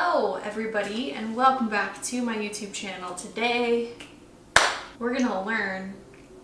Hello everybody and welcome back to my YouTube channel. Today we're gonna learn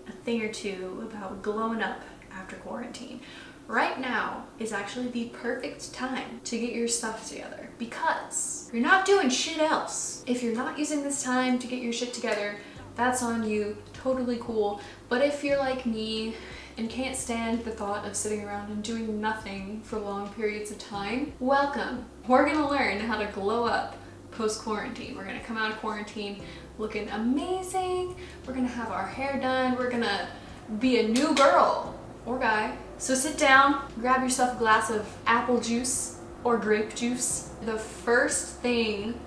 a thing or two about glowing up after quarantine. Right now is actually the perfect time to get your stuff together because you're not doing shit else. If you're not using this time to get your shit together, that's on you, totally cool. But if you're like me and can't stand the thought of sitting around and doing nothing for long periods of time, welcome. We're gonna learn how to glow up post-quarantine. We're gonna come out of quarantine looking amazing. We're gonna have our hair done. We're gonna be a new girl or guy. So sit down, grab yourself a glass of apple juice or grape juice. The first thing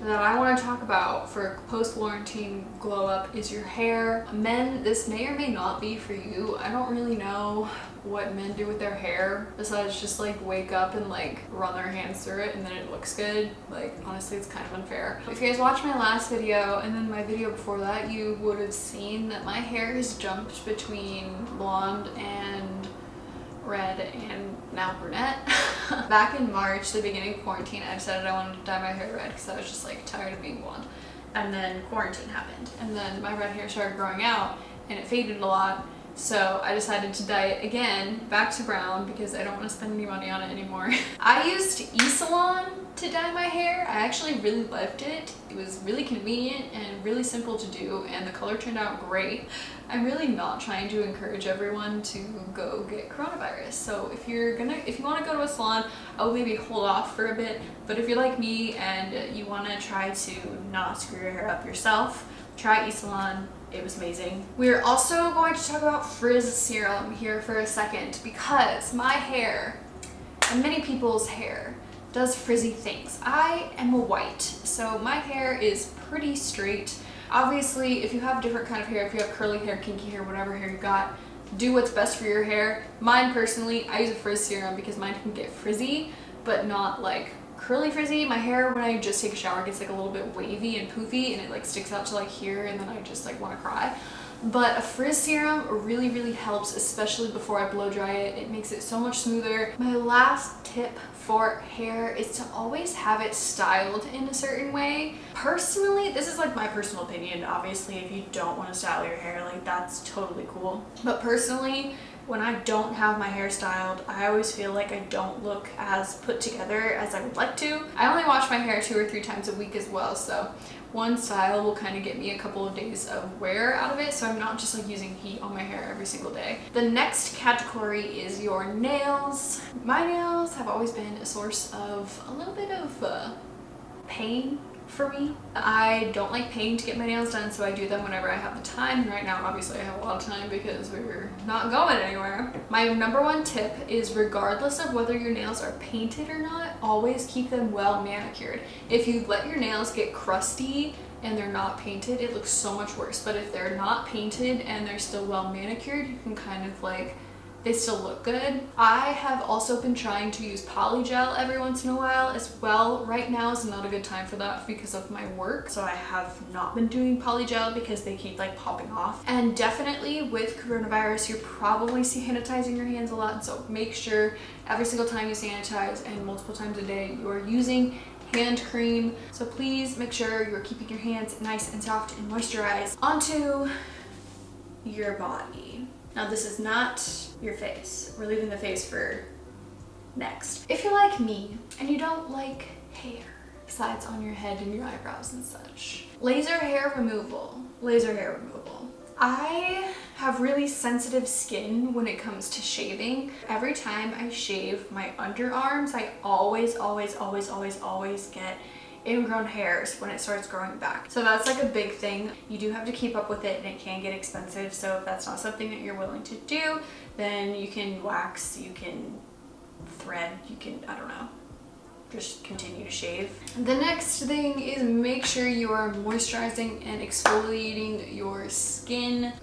that I want to talk about for post-quarantine glow up is your hair. Men, this may or may not be for you. I don't really know what men do with their hair besides just like wake up and like run their hands through it and then it looks good. Like honestly, it's kind of unfair. If you guys watched my last video and then my video before that, you would have seen that my hair has jumped between blonde and red and now brunette. Back in March, the beginning of quarantine, I decided I wanted to dye my hair red because I was just like tired of being blonde. And then quarantine happened and then my red hair started growing out and it faded a lot. So I decided to dye it again back to brown because I don't want to spend any money on it anymore. I used e-salon to dye my hair. I actually really loved it. It was really convenient and really simple to do and the color turned out great. I'm really not trying to encourage everyone to go get coronavirus. So if you want to go to a salon, I would maybe hold off for a bit. But if you're like me and you want to try to not screw your hair up yourself, try e-salon. It was amazing. We're also going to talk about frizz serum here for a second because my hair and many people's hair does frizzy things. I am a white, so my hair is pretty straight. Obviously, if you have different kind of hair, if you have curly hair, kinky hair, whatever hair you got, do what's best for your hair. Mine personally, I use a frizz serum because mine can get frizzy, but not like curly frizzy. My hair when I just take a shower gets like a little bit wavy and poofy and it like sticks out to like here and then I just like want to cry. But a frizz serum really helps, especially before I blow dry it. It makes it so much smoother. My last tip for hair is to always have it styled in a certain way. Personally, this is like my personal opinion. Obviously, if you don't want to style your hair, like that's totally cool. But personally, when I don't have my hair styled, I always feel like I don't look as put together as I would like to. I only wash my hair 2 or 3 times a week as well, so one style will kind of get me a couple of days of wear out of it, so I'm not just like using heat on my hair every single day. The next category is your nails. My nails have always been a source of a little bit of pain for me. I don't like paying to get my nails done, so I do them whenever I have the time. And right now, obviously, I have a lot of time because we're not going anywhere. My number one tip is regardless of whether your nails are painted or not, always keep them well manicured. If you let your nails get crusty and they're not painted, it looks so much worse. But if they're not painted and they're still well manicured, you can kind of like, they still look good. I have also been trying to use polygel every once in a while as well. Right now is not a good time for that because of my work. So I have not been doing polygel because they keep like popping off. And definitely with coronavirus, you're probably sanitizing your hands a lot. So make sure every single time you sanitize and multiple times a day, you are using hand cream. So please make sure you're keeping your hands nice and soft and moisturized. Onto your body. Now this is not your face. We're leaving the face for next. If you're like me and you don't like hair, besides on your head and your eyebrows and such, laser hair removal. I have really sensitive skin when it comes to shaving. Every time I shave my underarms, I always get ingrown hairs when it starts growing back. So that's like a big thing. You do have to keep up with it and it can get expensive. So if that's not something that you're willing to do, then you can wax, you can thread, you can, I don't know, just continue to shave. The next thing is make sure you are moisturizing and exfoliating your skin.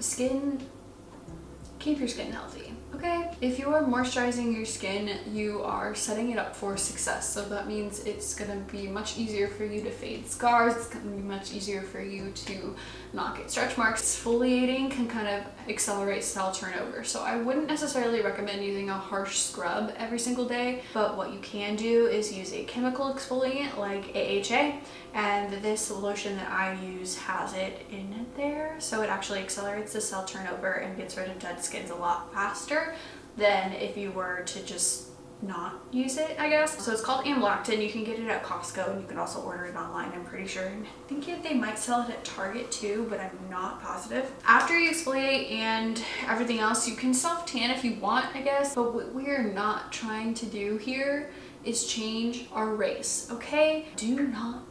Keep your skin healthy, okay? If you are moisturizing your skin, you are setting it up for success. So that means it's gonna be much easier for you to fade scars. It's gonna be much easier for you to not get stretch marks. Exfoliating can kind of accelerate cell turnover. So I wouldn't necessarily recommend using a harsh scrub every single day, but what you can do is use a chemical exfoliant like AHA, and this lotion that I use has it in there. So it actually accelerates the cell turnover and gets rid of dead skins a lot faster than if you were to just not use it, I guess. So it's called amlactin. You can get it at Costco, and you can also order it online, I'm pretty sure. And I think they might sell it at Target too, but I'm not positive. After you exfoliate and everything else, you can self-tan if you want, I guess. But what we're not trying to do here is change our race, okay? Do not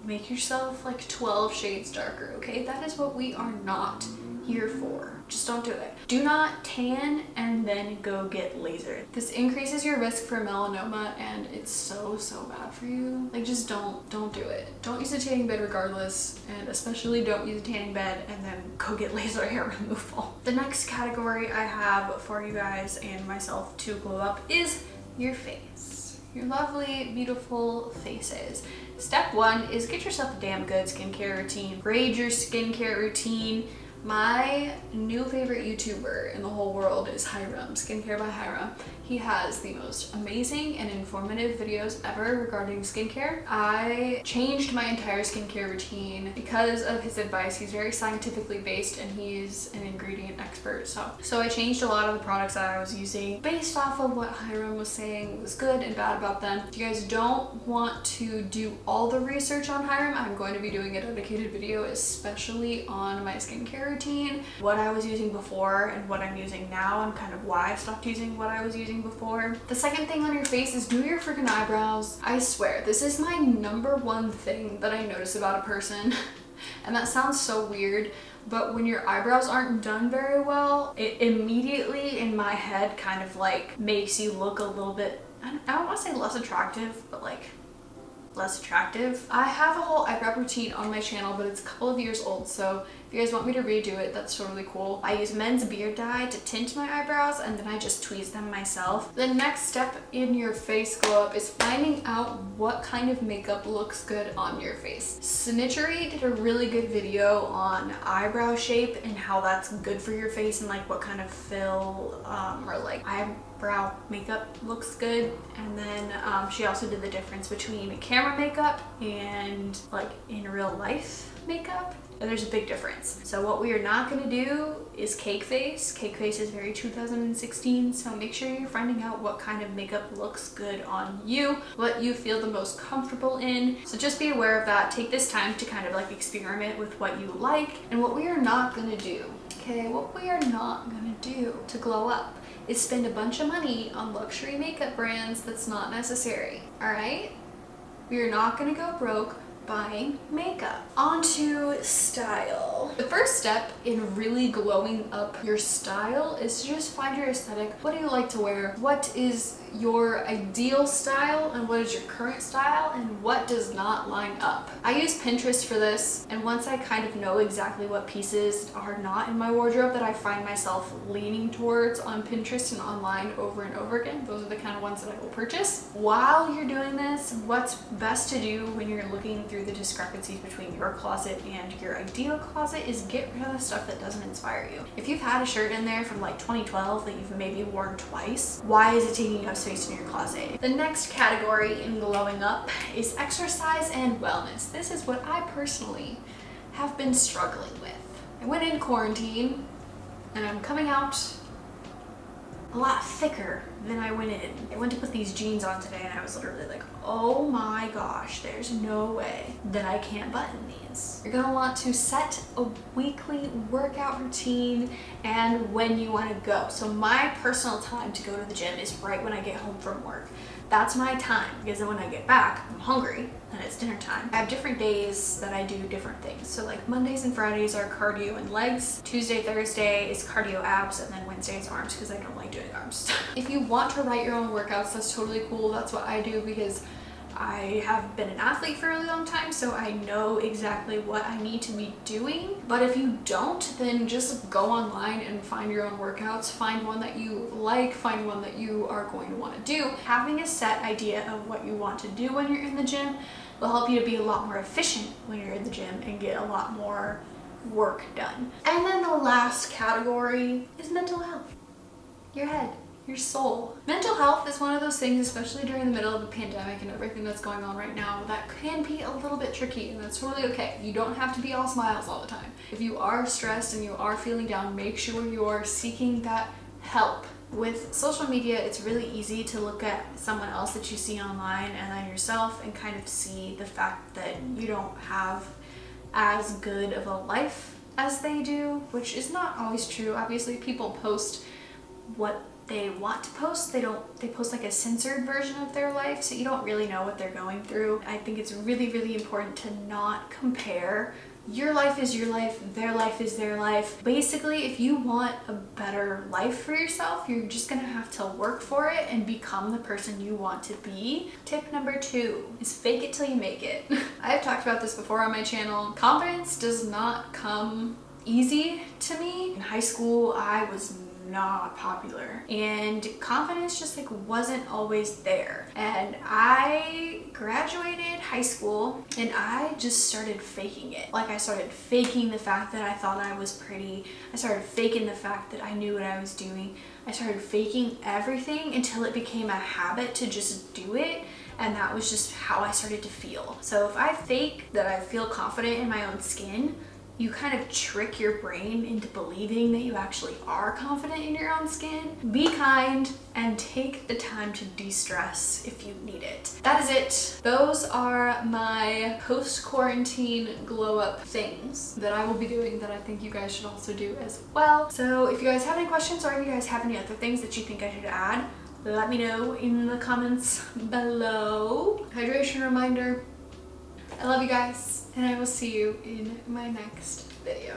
make yourself like 12 shades darker, okay? That is what we are not here for. Just don't do it. Do not tan and then go get lasered. This increases your risk for melanoma, and it's so bad for you. Like, just don't do it. Don't use a tanning bed regardless, and especially don't use a tanning bed and then go get laser hair removal. The next category I have for you guys and myself to glow up is your face. Your lovely, beautiful faces. Step one is get yourself a damn good skincare routine. Grade your skincare routine. My new favorite YouTuber in the whole world is Hiram, Skincare by Hiram. He has the most amazing and informative videos ever regarding skincare. I changed my entire skincare routine because of his advice. He's very scientifically based and he's an ingredient expert. So I changed a lot of the products that I was using based off of what Hiram was saying was good and bad about them. If you guys don't want to do all the research on Hiram, I'm going to be doing a dedicated video especially on my skincare routine, what I was using before and what I'm using now, and kind of why I stopped using what I was using before. The second thing on your face is do your freaking eyebrows. I swear, this is my #1 thing that I notice about a person. And that sounds so weird, but when your eyebrows aren't done very well, it immediately in my head kind of like makes you look a little bit, I don't want to say less attractive, but like less attractive. I have a whole eyebrow routine on my channel, but it's a couple of years old, so if you guys want me to redo it, that's totally cool. I use men's beard dye to tint my eyebrows, and then I just tweeze them myself. The next step in your face glow up is finding out what kind of makeup looks good on your face. Snitchery did a really good video on eyebrow shape and how that's good for your face, and like what kind of fill or like eyebrow makeup looks good. And then she also did the difference between camera makeup and like in real life makeup. And there's a big difference. So what we are not going to do is cake face. Cake face is very 2016, so make sure you're finding out what kind of makeup looks good on you, what you feel the most comfortable in. So just be aware of that. Take this time to kind of like experiment with what you like. And what we are not going to do, okay, what we are not going to do to glow up is spend a bunch of money on luxury makeup brands that's not necessary, all right? We are not going to go broke buying makeup. On to style. The first step in really glowing up your style is to just find your aesthetic. What do you like to wear? What is your ideal style, and what is your current style, and what does not line up? I use Pinterest for this, and once I kind of know exactly what pieces are not in my wardrobe that I find myself leaning towards on Pinterest and online over and over again, those are the kind of ones that I will purchase. While you're doing this, what's best to do when you're looking through the discrepancies between your closet and your ideal closet is get rid of the stuff that doesn't inspire you. If you've had a shirt in there from like 2012 that you've maybe worn twice, why is it taking up space in your closet? The next category in glowing up is exercise and wellness. This is what I personally have been struggling with. I went in quarantine and I'm coming out a lot thicker than I went in. I went to put these jeans on today and I was literally like, oh my gosh, there's no way that I can't button these. You're gonna want to set a weekly workout routine and when you want to go. So my personal time to go to the gym is right when I get home from work. That's my time, because then when I get back, I'm hungry and it's dinner time. I have different days that I do different things. So like Mondays and Fridays are cardio and legs. Tuesday, Thursday is cardio abs, and then Wednesday is arms because I don't like doing arms. If you want to write your own workouts, that's totally cool. That's what I do because I have been an athlete for a really long time, so I know exactly what I need to be doing. But if you don't, then just go online and find your own workouts. Find one that you like, find one that you are going to want to do. Having a set idea of what you want to do when you're in the gym will help you to be a lot more efficient when you're in the gym and get a lot more work done. And then the last category is mental health. Your head, your soul. Mental health is one of those things, especially during the middle of the pandemic and everything that's going on right now, that can be a little bit tricky, and that's totally okay. You don't have to be all smiles all the time. If you are stressed and you are feeling down, make sure you're seeking that help. With social media, it's really easy to look at someone else that you see online and then yourself and kind of see the fact that you don't have as good of a life as they do, which is not always true. Obviously, people post what they want to post. They post like a censored version of their life, so you don't really know what they're going through. I think it's really, really important to not compare. Your life is your life, their life is their life. Basically, if you want a better life for yourself, you're just gonna have to work for it and become the person you want to be. Tip number 2 is fake it till you make it. I've talked about this before on my channel. Confidence does not come easy to me. In high school, I was not popular and confidence just like wasn't always there, and I graduated high school and I just started faking it. Like, I started faking the fact that I thought I was pretty. I started faking the fact that I knew what I was doing. I started faking everything until it became a habit to just do it, and that was just how I started to feel. So if I fake that I feel confident in my own skin, you kind of trick your brain into believing that you actually are confident in your own skin. Be kind and take the time to de-stress if you need it. That is it. Those are my post-quarantine glow-up things that I will be doing that I think you guys should also do as well. So if you guys have any questions or if you guys have any other things that you think I should add, let me know in the comments below. Hydration reminder, I love you guys, and I will see you in my next video.